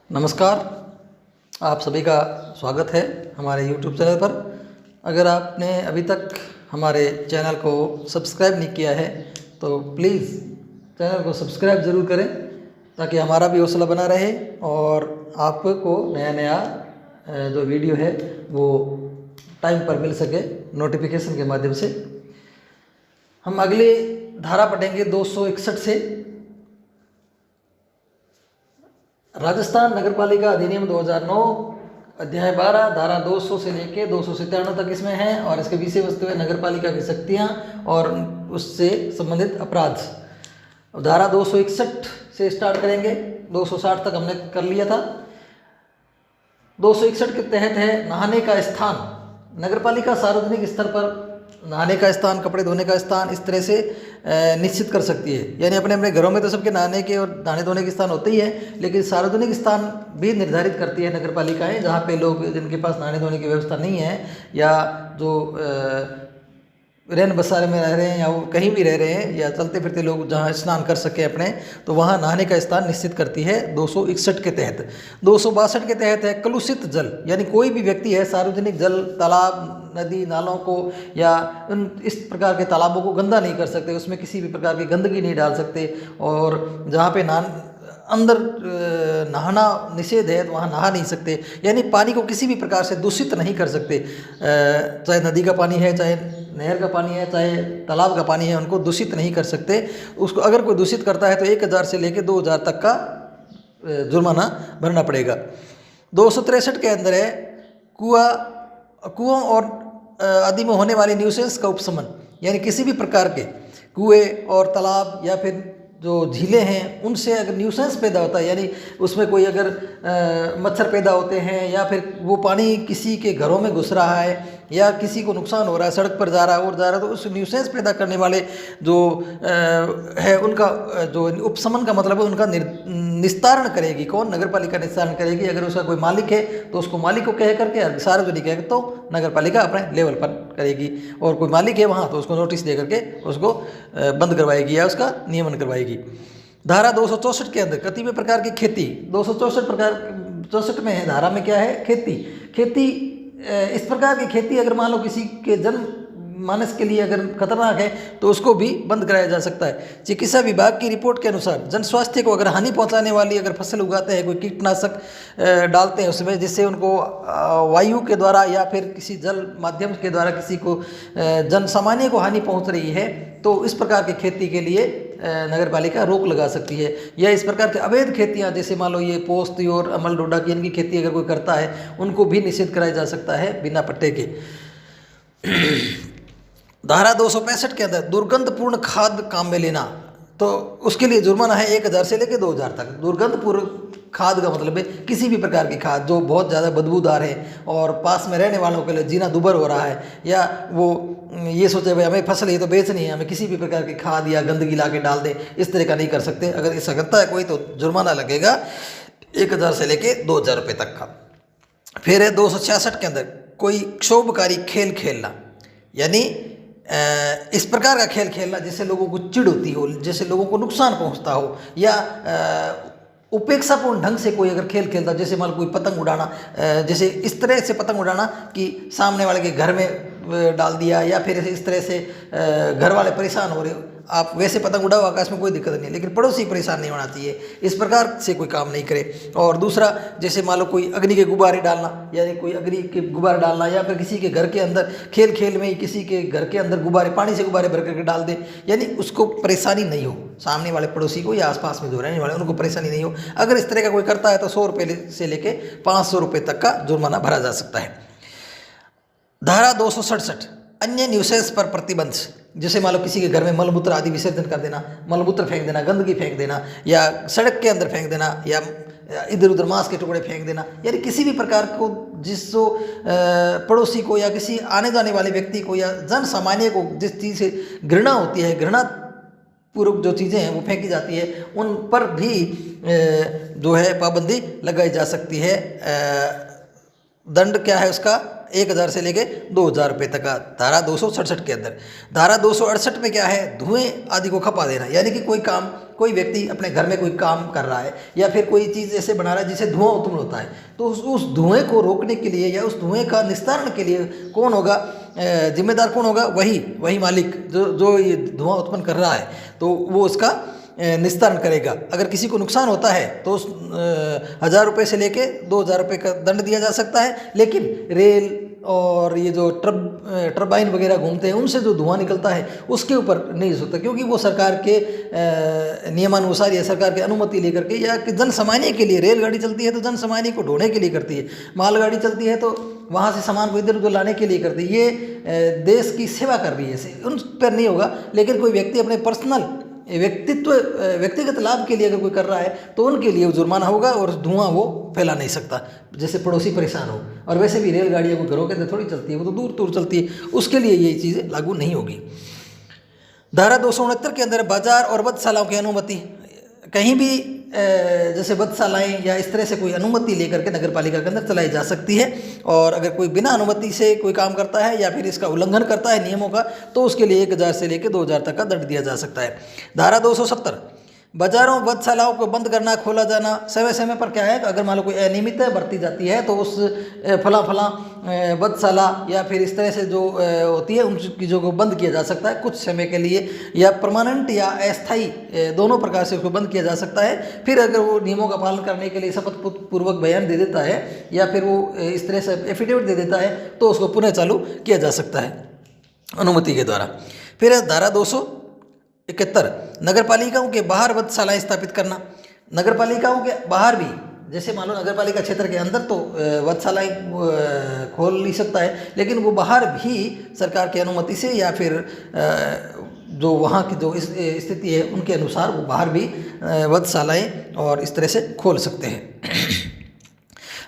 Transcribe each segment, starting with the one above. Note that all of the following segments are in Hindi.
नमस्कार, आप सभी का स्वागत है हमारे YouTube चैनल पर। अगर आपने अभी तक हमारे चैनल को सब्सक्राइब नहीं किया है तो प्लीज़ चैनल को सब्सक्राइब ज़रूर करें ताकि हमारा भी हौसला बना रहे और आपको नया नया जो वीडियो है वो टाइम पर मिल सके नोटिफिकेशन के माध्यम से। हम अगले धारा पढ़ेंगे 261 से। राजस्थान नगरपालिका अधिनियम 2009 अध्याय 12 धारा 200 से लेके 297 तक इसमें है और इसके विषय वस्तु है नगरपालिका की शक्तियाँ और उससे संबंधित अपराध। धारा 261 से स्टार्ट करेंगे, 260 तक हमने कर लिया था। 261 के तहत है नहाने का स्थान। नगरपालिका सार्वजनिक स्तर पर नहाने का स्थान, कपड़े धोने का स्थान इस तरह से निश्चित कर सकती है। यानी अपने अपने घरों में तो सबके नहाने के और नहाने धोने के स्थान होते ही हैं, लेकिन सार्वजनिक स्थान भी निर्धारित करती है नगरपालिकाएं, जहाँ पे लोग जिनके पास नहाने धोने की व्यवस्था नहीं है या जो रैन बसारे में रह रहे हैं या वो कहीं भी रह रहे हैं या चलते फिरते लोग जहाँ स्नान कर सके अपने, तो वहाँ नहाने का स्थान निश्चित करती है 261 के तहत। 262 के तहत है कलुषित जल। यानी कोई भी व्यक्ति है सार्वजनिक जल, तालाब, नदी नालों को या इस प्रकार के तालाबों को गंदा नहीं कर सकते, उसमें किसी भी प्रकार की गंदगी नहीं डाल सकते और जहाँ पे अंदर नहाना निषेध है तो वहाँ नहा नहीं सकते। यानी पानी को किसी भी प्रकार से दूषित नहीं कर सकते, चाहे नदी का पानी है, चाहे नहर का पानी है, चाहे तालाब का पानी है, उनको दूषित नहीं कर सकते। उसको अगर कोई दूषित करता है तो 1000 से लेकर 2000 तक का जुर्माना भरना पड़ेगा। 263 के अंदर है कुआं और आदि में होने वाली न्यूसेंस का उपशमन। यानी किसी भी प्रकार के कुएं और तालाब या फिर जो झीलें हैं उनसे अगर न्यूसेंस पैदा होता है, यानी उसमें कोई अगर मच्छर पैदा होते हैं या फिर वो पानी किसी के घरों में घुस रहा है या किसी को नुकसान हो रहा है, सड़क पर जा रहा है और जा रहा है, तो उस न्यूसेंस पैदा करने वाले जो है उनका जो उपशमन का मतलब है उनका निस्तारण करेगी। कौन? नगरपालिका निस्तारण करेगी। अगर उसका कोई मालिक है तो उसको मालिक को कह करके, सार्वजनिक है तो नगरपालिका अपने लेवल पर करेगी और कोई मालिक है वहाँ तो उसको नोटिस दे करके उसको बंद करवाएगी या उसका नियमन करवाएगी। धारा 264 के अंदर कतिपय प्रकार की खेती। 264 में है धारा में क्या है? खेती इस प्रकार की खेती अगर मान लो किसी के जन मानस के लिए अगर खतरनाक है तो उसको भी बंद कराया जा सकता है। चिकित्सा विभाग की रिपोर्ट के अनुसार जन स्वास्थ्य को अगर हानि पहुंचाने वाली अगर फसल उगाते हैं, कोई कीटनाशक डालते हैं उसमें, जिससे उनको वायु के द्वारा या फिर किसी जल माध्यम के द्वारा किसी को जन सामान्य को हानि पहुंच रही है, तो इस प्रकार की खेती के लिए नगरपालिका रोक लगा सकती है। या इस प्रकार के अवैध खेतियाँ, जैसे मान लो ये पोस्ती और अमल डोडा की इनकी खेती अगर कोई करता है उनको भी निषेध कराया जा सकता है बिना पट्टे के। धारा 265 के अंदर दुर्गंधपूर्ण खाद काम में लेना, तो उसके लिए जुर्माना है 1000 से लेकर 2000 तक। दुर्गंधपूर्ण खाद का मतलब है किसी भी प्रकार की खाद जो बहुत ज़्यादा बदबूदार है और पास में रहने वालों के लिए जीना दुभर हो रहा है, या वो ये सोचे भाई हमें फसल ये तो बेचनी है, हमें किसी भी प्रकार की खाद या गंदगी ला के डाल दें, इस तरह का नहीं कर सकते। अगर ऐसा करता है कोई तो जुर्माना लगेगा 1000 से लेकर 2000 रुपये तक का। फिर है 266 के अंदर कोई क्षोभकारी खेल खेलना। यानी इस प्रकार का खेल खेलना जिससे लोगों को चिढ़ होती हो, जैसे लोगों को नुकसान पहुंचता हो, या उपेक्षापूर्ण ढंग से कोई अगर खेल खेलता, जैसे मान लो कोई पतंग उड़ाना, जैसे इस तरह से पतंग उड़ाना कि सामने वाले के घर में डाल दिया, या फिर इस तरह से घर वाले परेशान हो रहे हो, आप वैसे पतंग उड़ाओ आकाश में कोई दिक्कत नहीं है, लेकिन पड़ोसी परेशान नहीं होना चाहिए, इस प्रकार से कोई काम नहीं करे। और दूसरा, जैसे मान लो कोई अग्नि के गुब्बारे डालना, यानी कोई अग्नि के गुब्बारे डालना, या फिर किसी के घर के अंदर खेल खेल में ही किसी के घर के अंदर गुब्बारे, पानी से गुब्बारे भर करके डाल दे, यानी उसको परेशानी नहीं हो, सामने वाले पड़ोसी को या आसपास में जो रहने वाले उनको परेशानी नहीं हो। अगर इस तरह का कोई करता है तो 100 रुपये से लेके 500 रुपये तक का जुर्माना भरा जा सकता है। धारा 267 अन्य न्यूसेंस पर प्रतिबंध। जैसे मान लो किसी के घर में मलमूत्र आदि विसर्जन कर देना, मलमूत्र फेंक देना, गंदगी फेंक देना, या सड़क के अंदर फेंक देना, या इधर उधर मांस के टुकड़े फेंक देना, यानी किसी भी प्रकार को जिसको पड़ोसी को या किसी आने जाने वाले व्यक्ति को या जन सामान्य को जिस चीज़ से घृणा होती है, घृणा पूर्वक जो चीज़ें हैं वो फेंकी जाती है, उन पर भी जो है पाबंदी लगाई जा सकती है। दंड क्या है उसका? 1000 से लेके 2000 रुपये तक का। धारा 267 के अंदर, धारा 268 में क्या है, धुएं आदि को खपा देना, यानी कि कोई व्यक्ति अपने घर में कोई काम कर रहा है या फिर कोई चीज़ ऐसे बना रहा है जिससे धुआं उत्पन्न होता है, तो उस धुएं को रोकने के लिए या उस धुएं का निस्तारण के लिए कौन होगा, जिम्मेदार कौन होगा, वही मालिक जो ये धुआं उत्पन्न कर रहा है, तो वो उसका निस्तारण करेगा। अगर किसी को नुकसान होता है तो उस 1000 रुपये से लेके 2000 रुपये का दंड दिया जा सकता है। लेकिन रेल और ये जो टर्बाइन वगैरह घूमते हैं उनसे जो धुआं निकलता है उसके ऊपर नहीं हो सकता, क्योंकि वो सरकार के नियमानुसार या सरकार की अनुमति लेकर के या जन सामान्य के लिए, रेलगाड़ी चलती है तो जन सामान्य को ढोने के लिए करती है, मालगाड़ी चलती है तो वहाँ से सामान को इधर उधर लाने के लिए करती है, ये देश की सेवा कर रही है, उन पर नहीं होगा। लेकिन कोई व्यक्ति अपने पर्सनल व्यक्तिगत लाभ के लिए अगर कोई कर रहा है तो उनके लिए जुर्माना होगा और धुआं वो फैला नहीं सकता, जैसे पड़ोसी परेशान हो। और वैसे भी रेलगाड़ियाँ कोई घरों के अंदर थोड़ी चलती है, वो तो दूर दूर चलती है, उसके लिए ये चीज़ें लागू नहीं होगी। धारा 269 के अंदर बाजार और वधशालाओं की अनुमति, कहीं भी जैसे वधशालाएँ या इस तरह से कोई अनुमति लेकर के नगर पालिका के अंदर चलाई जा सकती है। और अगर कोई बिना अनुमति से कोई काम करता है या फिर इसका उल्लंघन करता है नियमों का, तो उसके लिए 1000 से लेकर 2000 तक का दंड दिया जा सकता है। धारा 270, बाजारों वधशालाओं को बंद करना, खोला जाना समय समय पर क्या है, अगर मान लो कोई अनियमितता बरती जाती है तो उस फला वधशाला या फिर इस तरह से जो होती है उन चीज़ों को बंद किया जा सकता है कुछ समय के लिए, या परमानेंट या अस्थायी दोनों प्रकार से उसको बंद किया जा सकता है। फिर अगर वो नियमों का पालन करने के लिए शपथ पूर्वक बयान दे देता है या फिर वो इस तरह से एफिडेविट दे देता है तो उसको पुनः चालू किया जा सकता है अनुमति के द्वारा। फिर धारा 271, नगर पालिकाओं के बाहर वधशालाएँ स्थापित करना। नगर पालिकाओं के बाहर भी, जैसे मान लो नगर पालिका क्षेत्र के अंदर तो वधशालाएँ खोल नहीं सकता है, लेकिन वो बाहर भी सरकार की अनुमति से या फिर जो वहाँ की जो स्थिति है उनके अनुसार वो बाहर भी वधशालाएँ और इस तरह से खोल सकते हैं।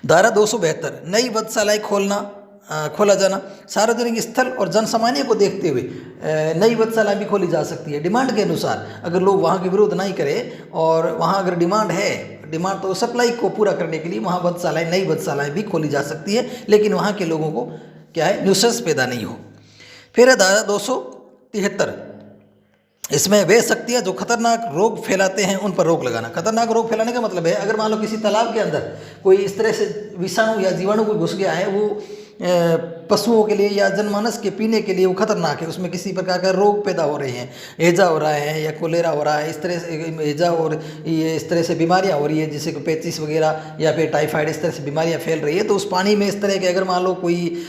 धारा 272, नई वधशालाएँ खोला जाना। सार्वजनिक स्थल और जनसामान्य को देखते हुए नई वधशाला भी खोली जा सकती है डिमांड के अनुसार, अगर लोग वहाँ के विरोध नहीं करें और वहाँ अगर डिमांड तो सप्लाई को पूरा करने के लिए वहाँ वधशालाएँ, नई वधशालाएँ भी खोली जा सकती है, लेकिन वहाँ के लोगों को क्या है, न्यूसेंस पैदा नहीं हो। फिर धारा 273, इसमें वे शक्तियाँ जो खतरनाक रोग फैलाते हैं उन पर रोक लगाना। खतरनाक रोग फैलाने का मतलब है, अगर मान लो किसी तालाब के अंदर कोई इस तरह से विषाणु या जीवाणु कोई घुस गया है, वो पशुओं के लिए या जनमानस के पीने के लिए वो खतरनाक है, उसमें किसी प्रकार का रोग पैदा हो रहे हैं, हैजा हो रहा है या कोलेरा हो रहा है, इस तरह से हैजा और ये इस तरह से बीमारियां हो रही है, जैसे कि पेचिस वगैरह या फिर टाइफाइड, इस तरह से बीमारियां फैल रही है, तो उस पानी में इस तरह के अगर मान लो कोई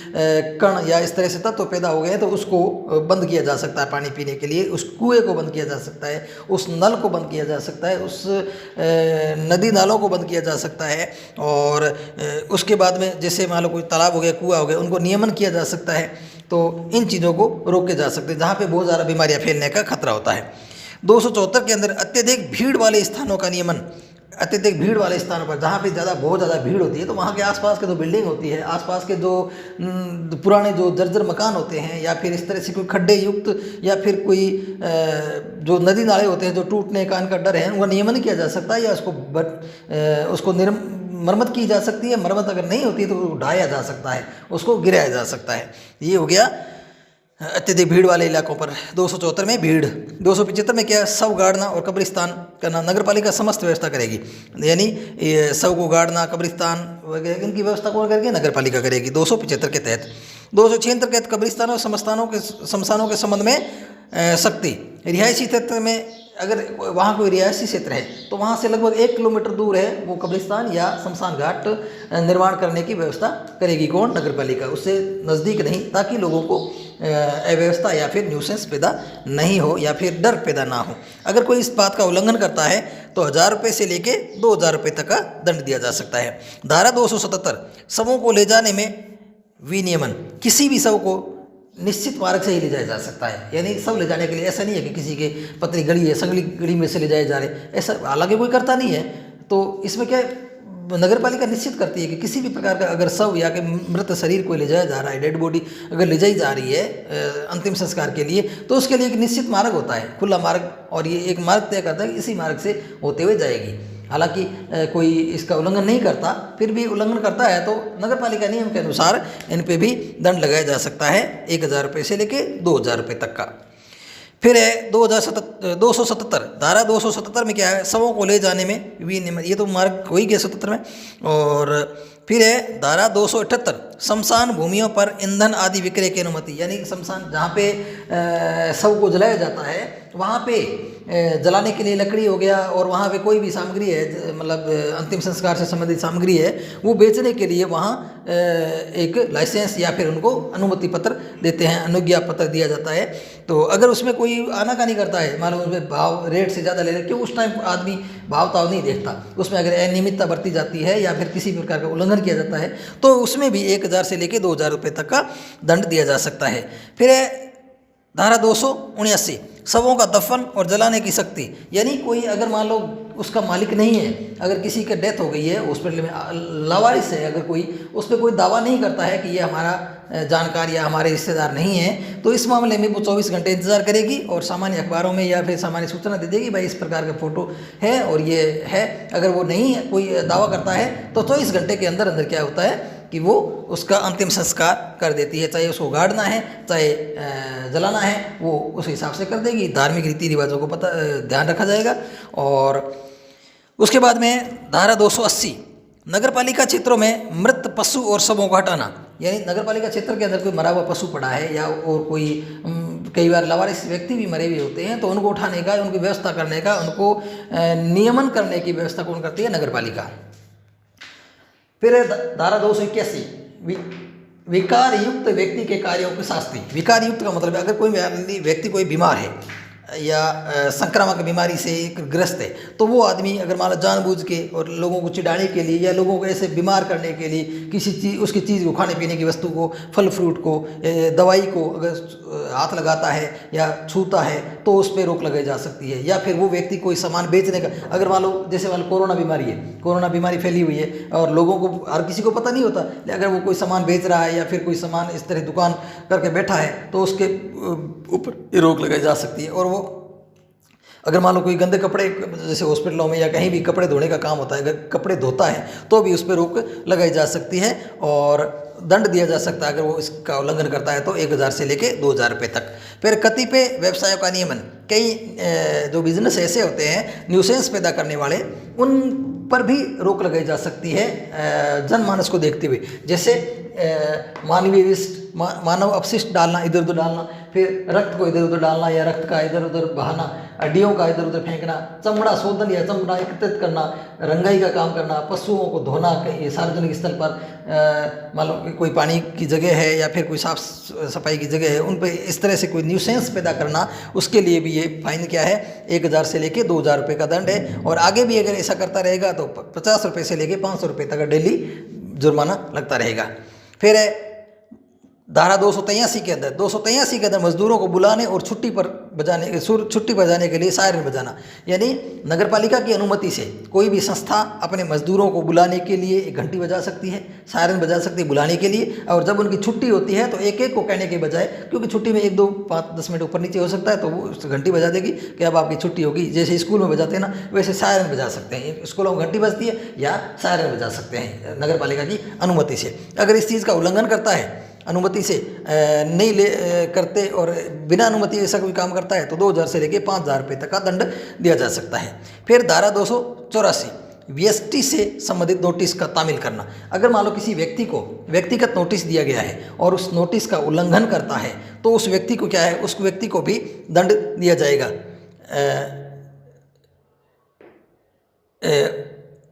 कण या इस तरह से तत्व पैदा हो गए हैं तो उसको बंद किया जा सकता है पानी पीने के लिए, उस कुएँ को बंद किया जा सकता है, उस नल को बंद किया जा सकता है, उस नदी नालों को बंद किया जा सकता है। और उसके बाद में जैसे मान लो कोई तालाब हो गया, कुआँ हो गया, उनको नियमन किया जा सकता है। तो इन चीज़ों को रोके जा सकते हैं जहाँ पे बहुत ज़्यादा बीमारियाँ फैलने का खतरा होता है। 274 के अंदर अत्यधिक भीड़ वाले स्थानों का नियमन। अत्यधिक भीड़ वाले स्थानों पर जहाँ पे बहुत ज़्यादा भीड़ होती है तो वहाँ के आसपास के जो बिल्डिंग होती है, आसपास के जो पुराने जो जर्जर मकान होते हैं या फिर इस तरह से कोई खड्डे युक्त या फिर कोई जो नदी नाले होते हैं जो टूटने का इनका डर है, उनका नियमन किया जा सकता है या उसको मरम्मत की जा सकती है। मरम्मत अगर नहीं होती तो ढाया जा सकता है, उसको गिराया जा सकता है। ये हो गया अत्यधिक भीड़ वाले इलाकों पर। 274 में भीड़। 275 में क्या, शव गाड़ना और कब्रिस्तान करना। नगर पालिका समस्त व्यवस्था करेगी, यानी शव को गाड़ना, कब्रिस्तान वगैरह इनकी व्यवस्था कौन करेगी, नगर पालिका करेगी 275 के तहत। 276 के तहत कब्रिस्तानों और शमशानों के संबंध में सख्ती। रिहायशी क्षेत्र में अगर वहाँ कोई रिहायशी क्षेत्र है तो वहाँ से लगभग 1 किलोमीटर दूर है वो कब्रिस्तान या शमशान घाट निर्माण करने की व्यवस्था करेगी कौन, नगर पालिका, उससे नज़दीक नहीं, ताकि लोगों को अव्यवस्था या फिर न्यूसेंस पैदा नहीं हो या फिर डर पैदा ना हो। अगर कोई इस बात का उल्लंघन करता है तो 1000 रुपये से लेके 2000 रुपये तक का दंड दिया जा सकता है। धारा 277, शवों को ले जाने में विनियमन। किसी भी शव को निश्चित मार्ग से ही ले जाया जा सकता है, यानी सब ले जाने के लिए ऐसा नहीं है कि किसी के पतली गली है, संगली गली में से ले जाए जा रहे, ऐसा हालांकि कोई करता नहीं है। तो इसमें क्या नगर पालिका निश्चित करती है कि किसी भी प्रकार का अगर शव या कि मृत शरीर कोई ले जाया जा रहा है, डेड बॉडी अगर ले जाई जा रही है अंतिम संस्कार के लिए, तो उसके लिए एक निश्चित मार्ग होता है, खुला मार्ग, और ये एक मार्ग तय करता है कि इसी मार्ग से होते हुए जाएगी। हालांकि कोई इसका उल्लंघन नहीं करता, फिर भी उल्लंघन करता है तो नगर पालिका नियम के अनुसार इन पे भी दंड लगाया जा सकता है 1,000 रुपये से लेके 2,000 रुपये तक का। फिर है 277 धारा 277 में क्या है, शवों को ले जाने में विनियमन, ये तो मार्ग हो ही गया 77 में। और फिर है धारा 278 शमशान भूमियों पर ईंधन आदि विक्रय की अनुमति, यानी शमशान जहाँ पे शव को जलाया जाता है वहाँ पे जलाने के लिए लकड़ी हो गया और वहाँ पे कोई भी सामग्री है, मतलब अंतिम संस्कार से संबंधित सामग्री है, वो बेचने के लिए वहाँ एक लाइसेंस या फिर उनको अनुमति पत्र देते हैं, अनुज्ञा पत्र दिया जाता है। तो अगर उसमें कोई आनाकानी करता है, मान लो उसमें भाव रेट से ज़्यादा ले रहे, क्यों उस टाइम आदमी भाव ताव नहीं देखता, उसमें अगर अनियमितता बरती जाती है या फिर किसी प्रकार का उल्लंघन किया जाता है तो उसमें भी 1,000 से लेकर 2,000 रुपये तक का दंड दिया जा सकता है। फिर धारा 279 शवों का दफन और जलाने की सख्ती, यानी कोई अगर मान लो उसका मालिक नहीं है, अगर किसी की डेथ हो गई है हॉस्पिटल में, लावारिस है, अगर कोई उस पर कोई दावा नहीं करता है कि ये हमारा जानकार या हमारे रिश्तेदार नहीं है, तो इस मामले में वो 24 घंटे इंतजार करेगी और सामान्य अखबारों में या फिर सामान्य सूचना दे देगी, भाई इस प्रकार का फोटो है और ये है। अगर वो नहीं है, कोई दावा करता है, तो 24 घंटे के अंदर अंदर क्या होता है कि वो उसका अंतिम संस्कार कर देती है, चाहे उसको गाड़ना है चाहे जलाना है, वो उस हिसाब से कर देगी। धार्मिक रीति रिवाजों को ध्यान रखा जाएगा। और उसके बाद में धारा 280 नगरपालिका क्षेत्रों में मृत पशु और शवों को हटाना, यानी नगरपालिका क्षेत्र के अंदर कोई मरा हुआ पशु पड़ा है या और कोई कई बार लावारिस व्यक्ति भी मरे हुए होते हैं, तो उनको उठाने का, उनकी व्यवस्था करने का, उनको नियमन करने की व्यवस्था कौन करती है? नगरपालिका। फिर धारा 281 विकार युक्त व्यक्ति के कार्यों की शास्ति। विकार युक्त का मतलब अगर कोई व्यक्ति कोई बीमार है या संक्रामक बीमारी से ग्रस्त है, तो वो आदमी अगर मान लो जानबूझ के और लोगों को चिढ़ाने के लिए या लोगों को ऐसे बीमार करने के लिए किसी चीज़, उसकी चीज़ को, खाने पीने की वस्तु को, फल फ्रूट को, दवाई को अगर हाथ लगाता है या छूता है तो उस पर रोक लगाई जा सकती है। या फिर वो व्यक्ति कोई सामान बेचने का, अगर मान लो जैसे मान लो कोरोना बीमारी है, कोरोना बीमारी फैली हुई है और लोगों को, हर किसी को पता नहीं होता, अगर वो कोई सामान बेच रहा है या फिर कोई सामान इस तरह दुकान करके बैठा है तो उसके ऊपर रोक लगाई जा सकती है। और वो अगर मान लो कोई गंदे कपड़े, जैसे हॉस्पिटलों में या कहीं भी कपड़े धोने का काम होता है, अगर कपड़े धोता है तो भी उस पर रोक लगाई जा सकती है और दंड दिया जा सकता है अगर वो इसका उल्लंघन करता है तो 1,000 से लेके 2,000 रुपये तक। फिर कतिपय व्यवसायों का नियमन, कई जो बिजनेस ऐसे होते हैं न्यूसेंस पैदा करने वाले, उन पर भी रोक लगाई जा सकती है जनमानस को देखते हुए। जैसे मानव अपशिष्ट डालना, इधर उधर डालना, फिर रक्त को इधर उधर डालना या रक्त का इधर उधर बहाना, हड्डियों का इधर उधर फेंकना, चमड़ा शोधन या चमड़ा एकत्रित करना, रंगाई का काम करना, पशुओं को धोना कहीं सार्वजनिक स्थल पर, मान लो कि कोई पानी की जगह है या फिर कोई साफ सफाई की जगह है, उन पर इस तरह से कोई न्यूसेंस पैदा करना, उसके लिए भी ये फाइन क्या है? 1,000 से लेके 2,000 रुपये का दंड है। और आगे भी अगर ऐसा करता रहेगा तो 50 रुपये से लेके 500 रुपये तक का डेली जुर्माना लगता रहेगा। फिर धारा 283 के अंदर मजदूरों को बुलाने और छुट्टी पर जाने के लिए सायरन बजाना, यानी नगरपालिका की अनुमति से कोई भी संस्था अपने मजदूरों को बुलाने के लिए एक घंटी बजा सकती है, सायरन बजा सकती है बुलाने के लिए। और जब उनकी छुट्टी होती है तो एक एक को कहने के बजाय, क्योंकि छुट्टी में 1, 2, 5, 10 मिनट ऊपर नीचे हो सकता है, तो वो घंटी बजा देगी कि अब आपकी छुट्टी होगी। जैसे स्कूल में बजाते हैं ना, वैसे सायरन बजा सकते हैं, स्कूलों में घंटी बजती है या सायरन बजा सकते हैं नगरपालिका की अनुमति से। अगर इस चीज़ का उल्लंघन करता है, अनुमति से नहीं करते और बिना अनुमति ऐसा कोई काम करता है तो 2,000 से लेकर 5,000 रुपये तक का दंड दिया जा सकता है। फिर धारा 284 VST से संबंधित नोटिस का तामील करना। अगर मान लो किसी व्यक्ति को व्यक्तिगत नोटिस दिया गया है और उस नोटिस का उल्लंघन करता है तो उस व्यक्ति को क्या है, उस व्यक्ति को भी दंड दिया जाएगा।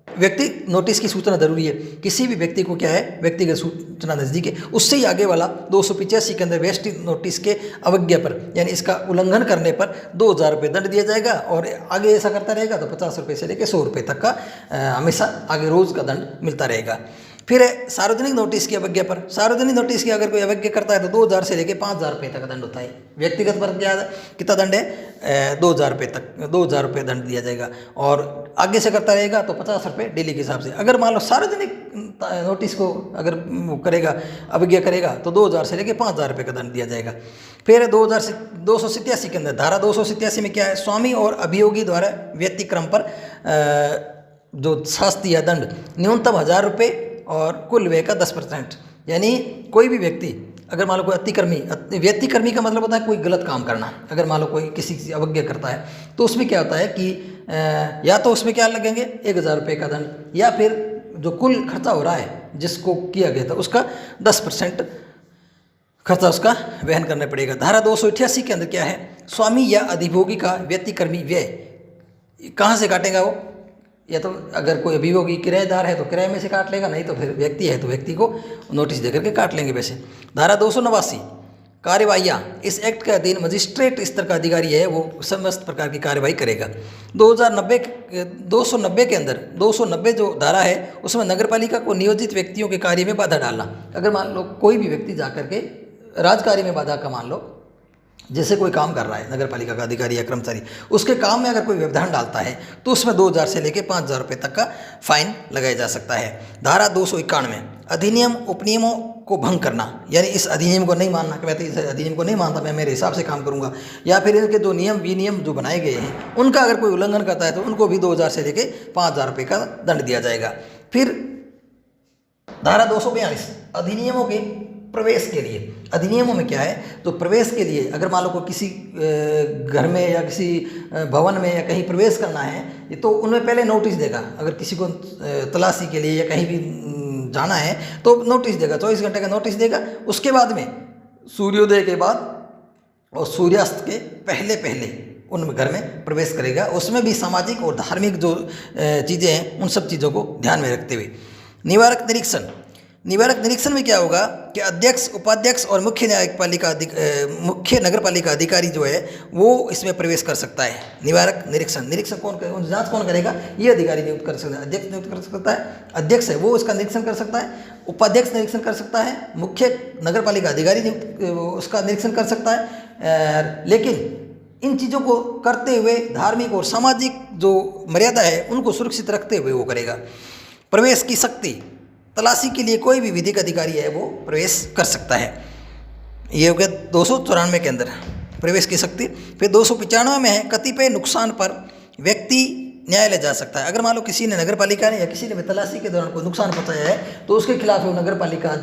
व्यक्ति नोटिस की सूचना जरूरी है, किसी भी व्यक्ति को क्या है, व्यक्तिगत सूचना नज़दीक है। उससे ही आगे वाला 285 के अंदर वेस्ट नोटिस के अवज्ञा पर, यानी इसका उल्लंघन करने पर 2,000 रुपये दंड दिया जाएगा। और आगे ऐसा करता रहेगा तो 50 रुपये से लेकर 100 रुपये तक का हमेशा आगे रोज़ का दंड मिलता रहेगा। फिर सार्वजनिक नोटिस की अवज्ञा पर, सार्वजनिक नोटिस की अगर कोई अवज्ञा करता है तो 2,000 से लेकर 5,000 रुपये तक का दंड होता है। व्यक्तिगत पर क्या कितना दंड है? 2,000 रुपये तक, 2,000 रुपये दंड दिया जाएगा। और आगे से करता रहेगा तो 50 रुपये डेली के हिसाब से। अगर मान लो सार्वजनिक नोटिस को अगर करेगा, अवज्ञा करेगा तो 2,000 से लेकर 5,000 रुपये का दंड दिया जाएगा। फिर 287 के अंदर, धारा 287 में क्या है? स्वामी और अभियोगी द्वारा व्यतिक्रम पर जो शास्ति या दंड न्यूनतम 1000 रुपये और कुल व्यय का 10%। यानी कोई भी व्यक्ति अगर मान लो कोई व्यतिकर्मी का मतलब होता है कोई गलत काम करना। अगर मान लो कोई किसी की अवज्ञा करता है तो उसमें क्या होता है कि या तो उसमें क्या लगेंगे 1000 रुपये का दंड, या फिर जो कुल खर्चा हो रहा है जिसको किया गया था उसका 10% खर्चा उसका वहन करना पड़ेगा। धारा 288 के अंदर क्या है, स्वामी या अधिभोगी का व्यतिकर्मी व्यय कहाँ से काटेगा वो, या तो अगर कोई अभियोगी किराएदार है तो किराए में से काट लेगा, नहीं तो फिर व्यक्ति है तो व्यक्ति को नोटिस देकर के काट लेंगे पैसे। धारा 289 कार्यवाहियाँ, इस एक्ट के अधीन मजिस्ट्रेट स्तर का अधिकारी है वो समस्त प्रकार की कार्यवाही करेगा। 290 के अंदर 290 जो धारा है उसमें नगरपालिका को नियोजित व्यक्तियों के कार्य में बाधा डालना। अगर मान लो कोई भी व्यक्ति जाकर के राजकार्य में बाधा का, मान लो जैसे कोई काम कर रहा है नगरपालिका का अधिकारी या कर्मचारी, उसके काम में अगर कोई व्यवधान डालता है तो उसमें 2000 से लेकर 5000 रुपये तक का फाइन लगाया जा सकता है। धारा 291 अधिनियम उपनियमों को भंग करना, यानी इस अधिनियम को नहीं मानना कि मैं तो इस अधिनियम को नहीं मानता, मैं मेरे हिसाब से काम करूंगा, या फिर इनके जो नियम विनियम जो बनाए गए हैं उनका अगर कोई उल्लंघन करता है तो उनको भी 2000 से लेकर 5000 रुपये का दंड दिया जाएगा। फिर धारा 242 अधिनियमों के प्रवेश के लिए, अधिनियमों में क्या है तो प्रवेश के लिए अगर मान लो कोई किसी घर में या किसी भवन में या कहीं प्रवेश करना है तो उनमें पहले नोटिस देगा। अगर किसी को तलाशी के लिए या कहीं भी जाना है तो नोटिस देगा, 24 घंटे का नोटिस देगा। उसके बाद में सूर्योदय के बाद और सूर्यास्त के पहले पहले उन घर में प्रवेश करेगा। उसमें भी सामाजिक और धार्मिक जो चीज़ें हैं उन सब चीज़ों को ध्यान में रखते हुए। निवारक निरीक्षण, निवारक निरीक्षण में क्या होगा कि अध्यक्ष, उपाध्यक्ष और मुख्य नगरपालिका अधिकारी जो है वो इसमें प्रवेश कर सकता है। निवारक निरीक्षण कौन जांच कौन करेगा, ये अधिकारी नियुक्त कर सकता है, अध्यक्ष नियुक्त कर सकता है, अध्यक्ष है वो इसका निरीक्षण कर सकता है, उपाध्यक्ष निरीक्षण कर सकता है, मुख्य नगरपालिका अधिकारी उसका निरीक्षण कर सकता है। लेकिन इन चीज़ों को करते हुए धार्मिक और सामाजिक जो मर्यादा है उनको सुरक्षित रखते हुए वो करेगा। प्रवेश की शक्ति, तलाशी के लिए कोई भी विधिक अधिकारी है वो प्रवेश कर सकता है। ये हो गया 294 के अंदर प्रवेश की शक्ति। फिर 295 में है कतिपय नुकसान पर व्यक्ति न्यायालय जा सकता है। अगर मान लो किसी ने नगरपालिका ने या किसी ने भी तलाशी के दौरान कोई नुकसान पहुंचाया है तो उसके खिलाफ वो नगरपालिका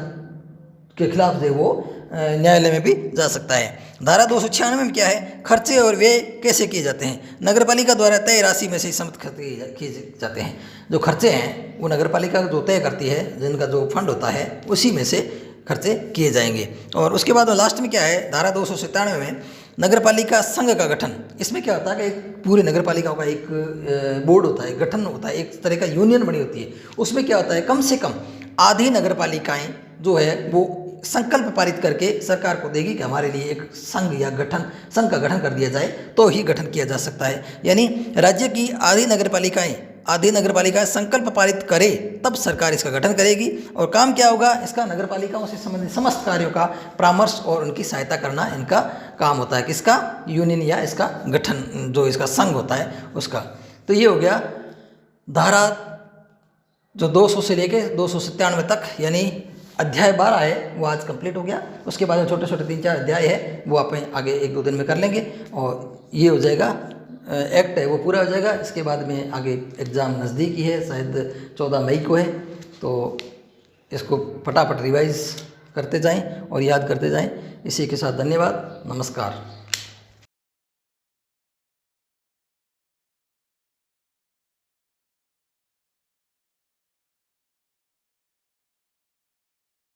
के खिलाफ जो वो न्यायालय में भी जा सकता है। धारा 296 में क्या है, खर्चे और व्यय कैसे किए जाते हैं, नगरपालिका द्वारा तय राशि में से सम्मिलित खर्चे किए जाते हैं। जो खर्चे हैं वो नगरपालिका जो तय करती है, जिनका जो फंड होता है उसी में से खर्चे किए जाएंगे। और उसके बाद लास्ट में क्या है, धारा 297 में नगरपालिका संघ का गठन। इसमें क्या होता है कि एक पूरे नगरपालिकाओं का एक बोर्ड होता है, गठन होता है, एक तरह का यूनियन बनी होती है। उसमें क्या होता है, कम से कम आधी नगरपालिकाएं जो है वो संकल्प पारित करके सरकार को देगी कि हमारे लिए एक संघ या संघ का गठन कर दिया जाए, तो ही गठन किया जा सकता है। यानी राज्य की आधी नगरपालिकाएं संकल्प पारित करे तब सरकार इसका गठन करेगी। और काम क्या होगा, इसका नगरपालिकाओं से संबंधित समस्त कार्यों का परामर्श और उनकी सहायता करना इनका काम होता है। किसका, यूनियन या इसका गठन जो इसका संघ होता है उसका। तो ये हो गया धारा जो 200 से लेके 297 तक, यानी अध्याय 12 है वो आज कंप्लीट हो गया। उसके बाद में छोटे छोटे 3-4 अध्याय है वो आप आगे 1-2 दिन में कर लेंगे और ये हो जाएगा, एक्ट है वो पूरा हो जाएगा। इसके बाद में आगे एग्ज़ाम नज़दीक ही है, शायद 14 मई को है, तो इसको फटाफट रिवाइज करते जाएं और याद करते जाएं। इसी के साथ धन्यवाद, नमस्कार।